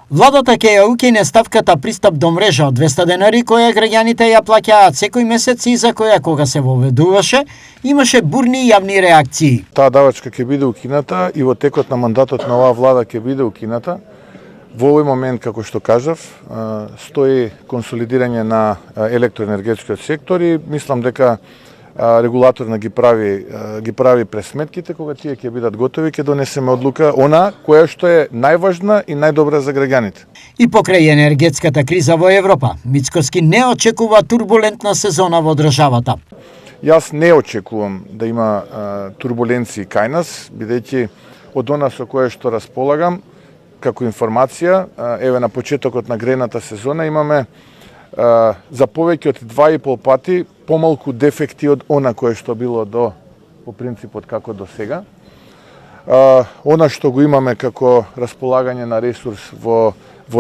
Владата ќе ја укине ставката пристап до мрежа од 200 денари која граѓаните ја плаќаат секој месец и за која кога се воведуваше, имаше бурни јавни реакции. Таа давачка ќе биде укината и во текот на мандатот на оваа влада ќе биде укината. Во овој момент, како што кажав, стои консолидирање на електроенергетскиот сектор и мислам дека регулаторна ги прави пресметките, кога тие ќе бидат готови, ќе донесеме одлука, она која што е најважна и најдобра за граѓаните. И покрај енергетската криза во Европа, Мицкоски не очекува турбулентна сезона во државата. Јас не очекувам да има турбуленции кај нас, бидејќи од она со кое што располагам, како информација, еве на почетокот на грејната сезона имаме за повеќе од 2,5 пати помалку дефекти од она кое што било по принципот како до сега. Она што го имаме како располагање на ресурс во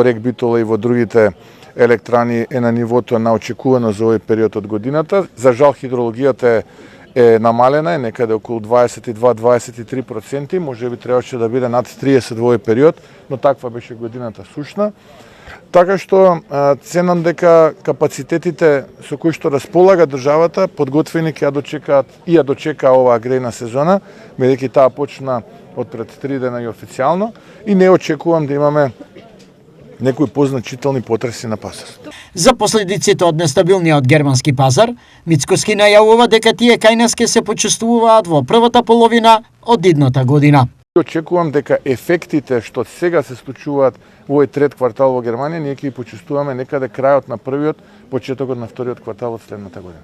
Рек Битола и во другите електрани е на нивото на очекувано за овој период од годината. За жал хидрологијата е намалена, е некаде околу 22-23%, може би требаше да биде над 30 во овој период, но таква беше годината сушна. Така што ценам дека капацитетите со кои што располага државата подготвени ќе ја дочека оваа грејна сезона, бидејќи таа почна од пред 3 дена и официјално и не очекувам да имаме некои позначителни потреси на пазарот. За последиците од нестабилниот германски пазар, Мицкоски најавува дека тие кај нас ќе се почувствуваат во првата половина од идната година. Очекувам дека ефектите што сега се случуваат во овој трет квартал во Германија, ние ќе ги почувствуваме некаде крајот на првиот, почетокот на вториот квартал од следната година.